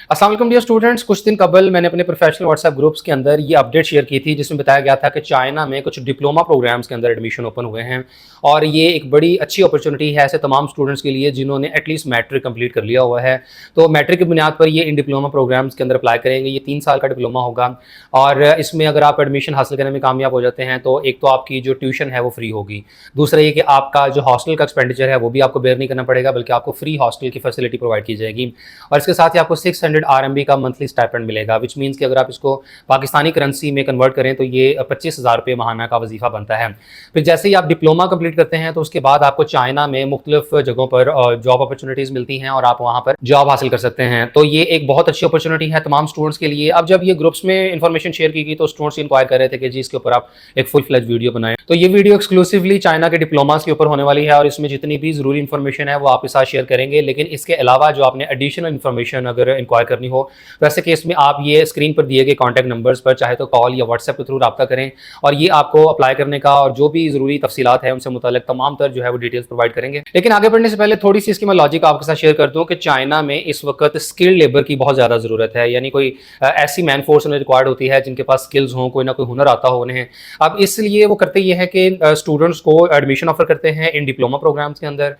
अस्सलाम वालेकुम dear students. कुछ दिन कबल मैंने अपने प्रोफेशनल व्हाट्सएप ग्रुप्स के अंदर ये अपडेट शेयर की थी जिसमें बताया गया था कि चाइना में कुछ डिप्लोमा प्रोग्राम्स के अंदर एडमिशन ओपन हुए हैं और ये एक बड़ी अच्छी अपॉर्चुनिटी है ऐसे तमाम स्टूडेंट्स के लिए जिन्होंने एटलीस्ट मैट्रिक कंप्लीट कर लिया हुआ है। तो मैट्रिक की बुनियाद पर ये इन डिप्लोमा प्रोग्राम्स के अंदर अप्लाई करेंगे। ये 3 साल का डिप्लोमा होगा और इसमें अगर आप एडमिशन हासिल करने में कामयाब हो जाते हैं तो एक तो आपकी जो ट्यूशन है वो फ्री होगी, दूसरा ये कि आपका जो हॉस्टल का एक्सपेंडिचर है वो भी आपको बेयर नहीं करना पड़ेगा बल्कि आपको फ्री हॉस्टल की फैसिलिटी प्रोवाइड की जाएगी और इसके साथ ही आपको 600 RMB का मंथली स्टाइपेंड मिलेगा, विच मीन्स कि अगर आप इसको पाकिस्तानी करेंसी में कन्वर्ट करें तो ये 25,000 रुपये महाना का वजीफा बनता है। फिर जैसे ही आप डिप्लोमा कंप्लीट करते हैं तो उसके बाद आपको चाइना में मुख्तलिफ जगहों पर जॉब अपॉर्चुनिटीज़ मिलती हैं और आप वहाँ पर जॉब हासिल कर सकते हैं। तो ये एक बहुत अच्छी अपॉर्चुनिटी है तमाम स्टूडेंट्स के लिए। अब जब ये ग्रुप्स में इन्फॉर्मेशन शेयर की गई तो स्टूडेंट्स इंक्वायर कर रहे थे कि जी इसके ऊपर आप एक फुल फ्लेज वीडियो बनाएं। तो ये वीडियो एक्सक्लूसिवली चाइना के डिप्लोमास के ऊपर होने वाली है और इसमें जितनी भी ज़रूरी इन्फॉर्मेशन है वो आपके साथ शेयर करेंगे। लेकिन इसके अलावा जो आपने एडिशनल इन्फॉर्मेशन अगर इंक्वायर करनी हो तो ऐसे केस में आप ये स्क्रीन पर दिए गए कॉन्टैक्ट नंबर्स पर चाहे तो कॉल या व्हाट्सएप के थ्रू रब्ता करें और ये आपको अप्लाई करने का और जो भी ज़रूरी तफसीलात है उनसे मुताल्लिक तमाम तर जो है वो डिटेल्स प्रोवाइड करेंगे। लेकिन आगे बढ़ने से पहले थोड़ी सी इसकी मैं लॉजिक आपके साथ शेयर कर दूं कि चाइना में इस वक्त स्किल्ड लेबर की बहुत ज़्यादा ज़रूरत है, यानी कोई ऐसी मैन फोर्स उन्हें रिक्वायर्ड होती है जिनके पास स्किल्स हों, कोई ना कोई हुनर आता हो उन्हें। अब इसलिए वो करते ये है कि स्टूडेंट्स को एडमिशन ऑफर करते हैं इन डिप्लोमा प्रोग्राम्स के अंदर।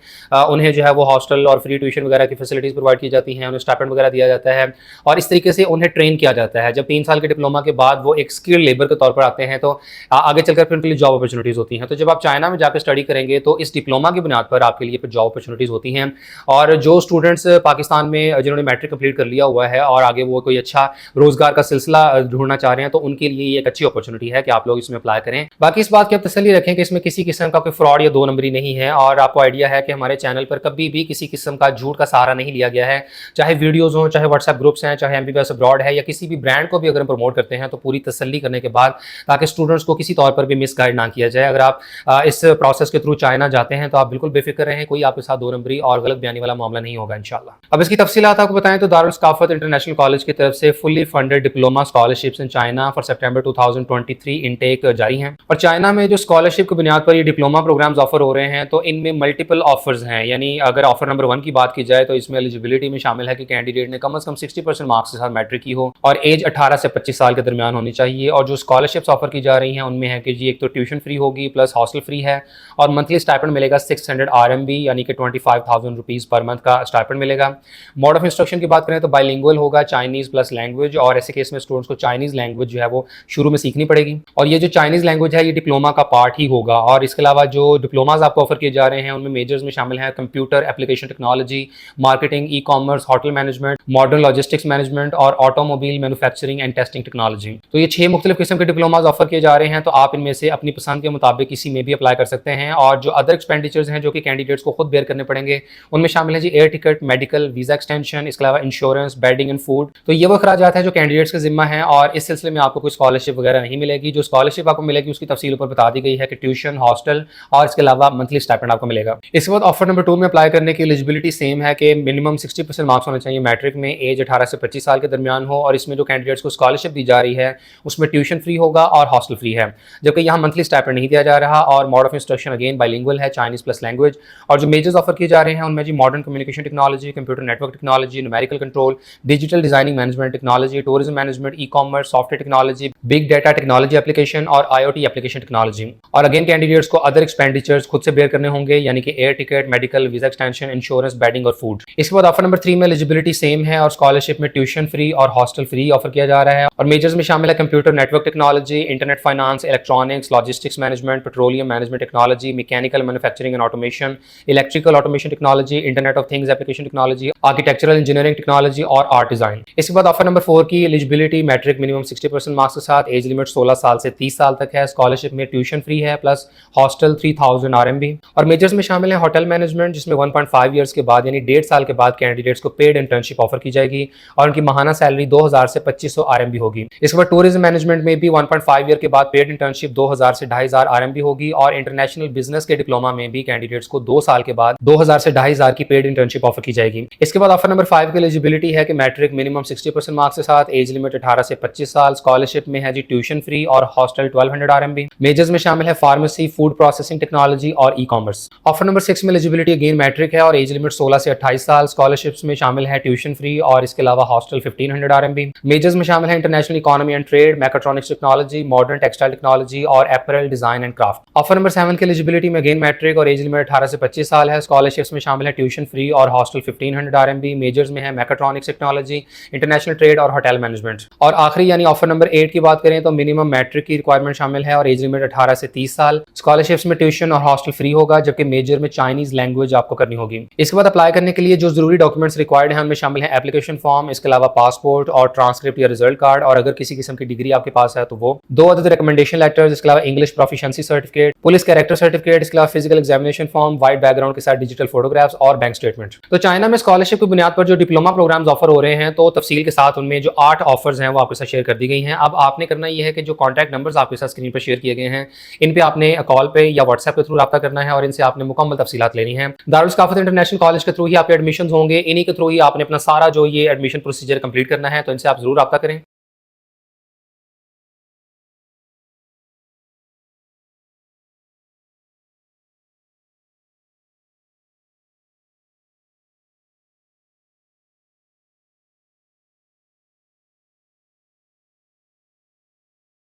उन्हें जो है वो हॉस्टल और फ्री ट्यूशन वगैरह की फैसिलिटीज़ प्रोवाइड की जाती हैं, उन्हें स्टाइपेंड वगैरह दिया जाता है और इस तरीके से उन्हें ट्रेन किया जाता है। जब 3 साल के डिप्लोमा के बाद वो एक स्किल्ड लेबर के तौर पर आते हैं तो आगे चलकर फिर उनके लिए जॉब अपॉर्चुनिटीज़ होती हैं। तो जब आप चाइना में जाकर स्टडी करेंगे तो इस डिप्लोमा की बुनियाद पर आपके लिए फिर जॉब अपॉर्चुनिटीज़ होती हैं और जो स्टूडेंट्स पाकिस्तान में जिन्होंने मैट्रिक कंप्लीट कर लिया हुआ है और आगे वो कोई अच्छा रोजगार का सिलसिला ढूंढना चाह रहे हैं तो उनके लिए ये एक अच्छी अपॉर्चुनिटी है कि आप लोग इसमें अप्लाई करें। बाकी इस बात की आप तसल्ली रखें कि इसमें किसी किस्म का कोई फ्रॉड या 2 नंबरी नहीं है और आपको आइडिया है कि हमारे चैनल पर कभी भी किसी किस्म का झूठ का सहारा नहीं लिया गया है, चाहे वीडियोज़ हों, चाहे व्हाट्सएप ग्रुप्स हैं, चाहे MBBS अब्रॉड है या किसी भी ब्रांड को भी अगर हम प्रमोट करते हैं तो पूरी तसल्ली करने के बाद, ताकि स्टूडेंट्स को किसी तौर पर भी मिसगाइड ना किया जाए। अगर आप इस प्रोसेस के थ्रू चाइना जाते हैं तो आप बिल्कुल बेफिक्र रहें, कोई आपके साथ 2 नंबरी और गलत बयानी वाला मामला नहीं होगा इंशाल्लाह। अब इसकी तफसीलात आपको बताएं तो दारुल सकाफत इंटरनेशनल कॉलेज की तरफ से fully funded diploma scholarships in China for September 2023 intake जारी हैं और चाइना में जो स्कॉलरशिप की बुनियाद पर ये डिप्लोमा प्रोग्राम्स ऑफर हो रहे हैं तो इनमें मल्टीपल ऑफर्स हैं। यानी अगर ऑफर नंबर 1 की बात की जाए तो इसमें एलिजिबिलिटी में शामिल है कि कैंडिडेट ने कम से कम 60% मार्क्स के साथ मैट्रिक की हो और एज 18 से 25 साल के दरमियान होनी चाहिए। और जो स्कॉलरशिप्स ऑफर की जा रही हैं उनमें है कि जी एक तो ट्यूशन फ्री होगी प्लस हॉस्टल फ्री है और मंथली स्टाइपेंड मिलेगा 600 RMB यानी कि 25,000 रुपीज़ पर मंथ का स्टाइपेंड मिलेगा। मोड ऑफ इंस्ट्रक्शन की बात करें तो बाइलिंगुअल होगा, चाइनीज़ प्लस लैंग्वेज, और ऐसे केस में स्टूडेंट्स को चाइनीज़ लैंग्वेज जो है वो शुरू में सीखनी पड़ेगी और ये जो चाइनीज़ लैंग्वेज है ये डिप्लोमा का पार्ट ही होगा। और इसके अलावा जो डिप्लोमाज आपको ऑफर किए जा रहे हैं उनमें मेजर्स में शामिल है computer application technology, marketing, e commerce, hotel management, modern logistics management और automobile manufacturing and testing technology. तो ये 6 मुख्तलिफ किस्म के डिप्लोमाज ऑफर किए जा रहे हैं तो आप इनमें से अपनी पसंद के मुताबिक किसी में भी अप्लाई कर सकते हैं। और जो अदर एक्सपेंडिचर्स हैं जो कि कैंडिडेट्स को खुद बेयर करने पड़ेंगे उनमें शामिल है जी air ticket, medical, visa extension, इसके अलावा इंश्योरेंस, बेडिंग एंड फूड। तो ये वो खर्चात है जो कैंडिडेट्स का जिम्मा है और इस सिलसिले में आपको कोई स्कॉलरशिप वगैरह नहीं मिलेगी। जो स्कॉलरशिप आपको मिलेगी उसकी तफसील ऊपर बता दी गई है कि ट्यूशन, हॉस्टल और इसके अलावा मंथली स्टाइपेंड आपको मिलेगा। इसके बाद ऑफर नंबर 2 में अप्लाई करने की एलिजिबिलिटी सेम है कि मिनिमम 60% मार्क्स होने चाहिए मैट्रिक में, एज 18 से 25 साल के दरमियान हो और इसमें जो कैंडिडेट्स को स्कॉलरशिप दी जा रही है उसमें ट्यूशन फ्री होगा और हॉस्टल फ्री है, जबकि यहाँ मंथली स्टाइपेंड नहीं दिया जा रहा। और mode of instruction again bilingual है, चाइनीज़ प्लस लैंग्वेज। और जो मेजर्स ऑफर किए जा रहे हैं उनमें जी modern communication technology, computer network technology, numerical control, digital designing management technology, tourism management, e commerce, software technology, big data technology application और IoT एप्लीकेशन टेक्नोलॉजी। और अगेन कैंडिडेट्स को अदर एक्सपेंडिचर्स खुद से बेयर करने होंगे यानी कि air ticket, medical, visa extension, insurance, bedding और फूड। इसके बाद ऑफर नंबर 3 में एलिजिबिलिटी सेम है और स्कॉलरशिप में ट्यूशन फ्री और हॉस्टल फ्री ऑफर किया जा रहा है और मेजर्स में शामिल है computer network technology, internet finance, electronics, logistics management, petroleum management technology, mechanical manufacturing and automation, electrical automation technology, internet of things application technology, architectural engineering technology और आर्ट डिजाइन। इसके बाद ऑफर नंबर 4 की eligibility matric minimum 60% marks के साथ, age limit 16 साल से 30 साल तक है। स्कॉलरशिप में ट्यूशन फ्री है प्लस हॉस्टल 3000 RMB और मेजर्स में शामिल है होटल मैनेजमेंट जिसमें 1.5 ईयर्स के बाद यानी 1.5 साल के बाद कैंडिडेट्स को पेड इंटर्नशिप ऑफर की जाएगी और उनकी माहाना सैलरी 2000 से 2500 RMB होगी। इसके बाद टूरिज्म मैनेजमेंट में भी 1.5 ईयर के बाद पेड इंटर्नशिप 2000 से 2500 RMB होगी और इंटरनेशनल बिजनेस के डिप्लोमा में भी कैंडिडेट्स को 2 साल के बाद 2000 से 2500 की पेड इंटर्नशिप ऑफर की जाएगी। इसके बाद ऑफर नंबर 5 की एलिजिबिलिटी है कि मैट्रिक मिनिमम 60% मार्क्स के साथ, एज लिमिट 18 से 25 साल, स्कॉलरशिप में है जी ट्यूशन फ्री और हॉस्टल 1200 RMB। मेजर्स में शामिल है फार्मेसी, फूड प्रोसेसिंग टेक्नोलॉजी और ई कॉमर्स। ऑफर नंबर 6 में एलिजिबिलिटी अगेन मैट्रिक है और एज लिमिट 16 से 28 साल, स्कॉलरशिप्स में शामिल है ट्यूशन फ्री और इसके अलावा हॉस्टल 1500 RMB। मेजर्स में शामिल है international economy and trade, mechatronics technology, modern textile technology और apparel design and craft. Offer number 7 की एलिजिबिलिटी में अगेन मैट्रिक और एज लिमिट 18 से 25 साल है। स्कॉलरशिप्स में शामिल है ट्यूशन फ्री और हॉस्टल 1500 RMB। मेजर्स में है मैकाट्रॉनिक्स टेक्नोलॉजी, इंटरनेशनल ट्रेड और होटल मैनेजमेंट। और आखिरी यानी ऑफर नंबर 8 की बात करें तो मिनिमम मैट्रिक की रिक्वायरमेंट शामिल है और एज लिमिट 18 से 30 साल। स्कॉलरशिप्स में ट्यूशन और हॉस्टल फ्री होगा, जबकि मेजर में चाइनीज लैंग्वेज आपको करनी होगी। इसके बाद अप्लाई करने के लिए जो जरूरी डॉक्यूमेंट्स रिक्वायर्ड हैं उनमें शामिल है एप्लीकेशन फॉर्म, इसके अलावा पासपोर्ट और ट्रांसक्रिप्ट या रिजल्ट कार्ड, और अगर किसी किस्म की डिग्री आपके पास है तो वो 2 अदद रिकमेंडेशन लेटर्स, इसके अलावा English proficiency certificate, police character certificate, इसके अलावा physical examination form, white background के साथ डिजिटल फोटोग्राफ्स और बैंक स्टेटमेंट। तो चाइना में स्कॉलरशिप की बुनियाद पर जो डिप्लोमा प्रोग्राम्स ऑफर हो रहे हैं तो तफसील के साथ उनमें जो 8 ऑफर्स हैं वो आपके साथ शेयर कर दी गई हैं। अब आपने करना ये है कि जो कॉन्टैक्ट नंबर्स आपके साथ स्क्रीन पर शेयर किए गए हैं इन पे आपने कॉल पे या व्हाट्सएप के थ्रू रब्ता करना है और इनसे आपने मुकम्मल तफसीलात लेनी है। दारुल सकाफत इंटरनेशनल कॉलेज के थ्रू ही आपके एडमिशन होंगे, इन्हीं के थ्रू ही आपने अपना सारा जो ये एडमिशन प्रोसीजर कंप्लीट करना है, तो इनसे आप जरूर रब्ता करें।